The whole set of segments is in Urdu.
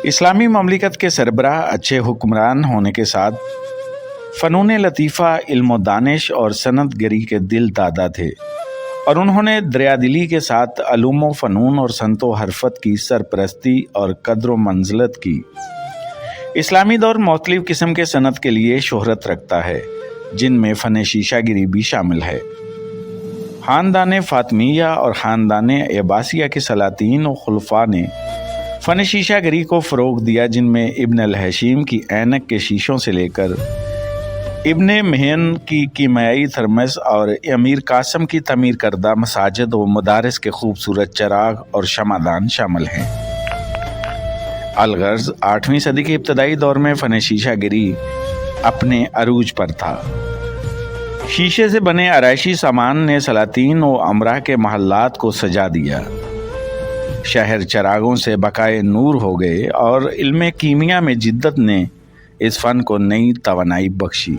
اسلامی مملکت کے سربراہ اچھے حکمران ہونے کے ساتھ فنون لطیفہ، علم و دانش اور صنعت گری کے دل دادا تھے، اور انہوں نے دریادلی کے ساتھ علوم و فنون اور صنعت و حرفت کی سرپرستی اور قدر و منزلت کی۔ اسلامی دور مختلف قسم کے صنعت کے لیے شہرت رکھتا ہے، جن میں فن شیشہ گری بھی شامل ہے۔ خاندان فاطمیہ اور خاندان عباسیہ کے سلاطین و خلفاء نے فن شیشہ گری کو فروغ دیا، جن میں ابن الحشیم کی اینک کے شیشوں سے لے کر ابن مہین کی کیمیائی تھرمس اور امیر قاسم کی تعمیر کردہ مساجد و مدارس کے خوبصورت چراغ اور شمعدان شامل ہیں۔ الغرض 8ویں صدی کے ابتدائی دور میں فن شیشہ گری اپنے عروج پر تھا۔ شیشے سے بنے آرائشی سامان نے سلاطین و امراء کے محلات کو سجا دیا، شہر چراغوں سے بقائے نور ہو گئے، اور علم کیمیا میں جدت نے اس فن کو نئی توانائی بخشی۔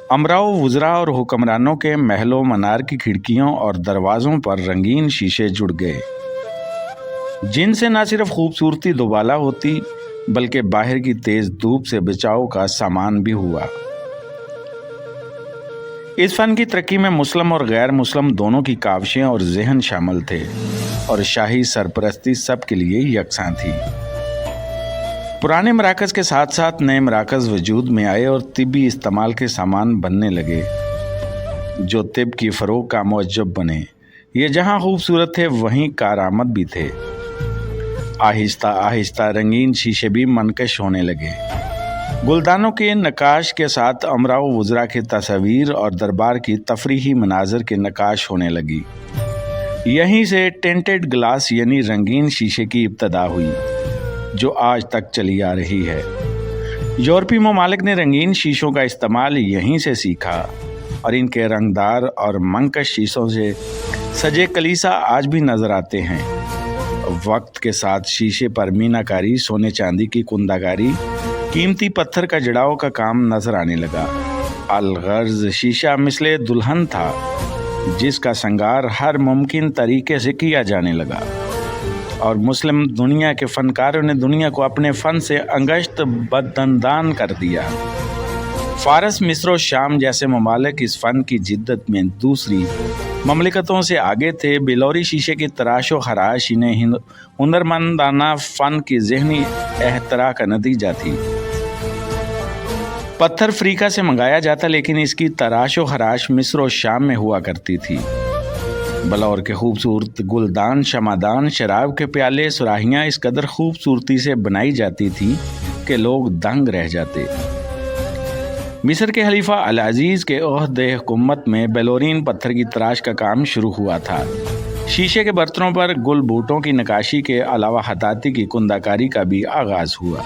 امراء و وزراء اور حکمرانوں کے محل و منار کی کھڑکیوں اور دروازوں پر رنگین شیشے جڑ گئے، جن سے نہ صرف خوبصورتی دوبالا ہوتی بلکہ باہر کی تیز دھوپ سے بچاؤ کا سامان بھی ہوا۔ اس فن کی ترقی میں مسلم اور غیر مسلم دونوں کی کاوشیں اور ذہن شامل تھے، اور شاہی سرپرستی سب کے لیے یکساں تھی۔ پرانے مراکز کے ساتھ ساتھ نئے مراکز وجود میں آئے اور طبی استعمال کے سامان بننے لگے، جو طب کی فروغ کا موجب بنے۔ یہ جہاں خوبصورت تھے، وہیں کارآمد بھی تھے۔ آہستہ آہستہ رنگین شیشے بھی منقش ہونے لگے۔ گلدانوں کے نقاش کے ساتھ امراء و وزراء کے تصاویر اور دربار کی تفریحی مناظر کے نقاش ہونے لگی۔ یہیں سے ٹینٹڈ گلاس یعنی رنگین شیشے کی ابتدا ہوئی، جو آج تک چلی آ رہی ہے۔ یورپی ممالک نے رنگین شیشوں کا استعمال یہیں سے سیکھا، اور ان کے رنگدار اور منقش شیشوں سے سجے کلیسا آج بھی نظر آتے ہیں۔ وقت کے ساتھ شیشے پر میناکاری، سونے چاندی کی کنداکاری، قیمتی پتھر کا جڑاؤ کا کام نظر آنے لگا۔ الغرض شیشہ مثل دلہن تھا، جس کا سنگار ہر ممکن طریقے سے کیا جانے لگا، اور مسلم دنیا کے فنکاروں نے دنیا کو اپنے فن سے انگشت بدندان کر دیا۔ فارس، مصر و شام جیسے ممالک اس فن کی جدت میں دوسری مملکتوں سے آگے تھے۔ بیلوری شیشے کی تراش و خراش انہیں ہنرمندانہ فن کی ذہنی اختراع کا نتیجہ تھی۔ پتھر افریقہ سے منگایا جاتا، لیکن اس کی تراش و خراش مصر و شام میں ہوا کرتی تھی۔ بلور کے خوبصورت گلدان، شمعدان، شراب کے پیالے، سراہیاں اس قدر خوبصورتی سے بنائی جاتی تھی کہ لوگ دنگ رہ جاتے۔ مصر کے خلیفہ العزیز کے عہد حکومت میں بیلورین پتھر کی تراش کا کام شروع ہوا تھا۔ شیشے کے برتنوں پر گل بوٹوں کی نقاشی کے علاوہ خطاطی کی کنداکاری کا بھی آغاز ہوا۔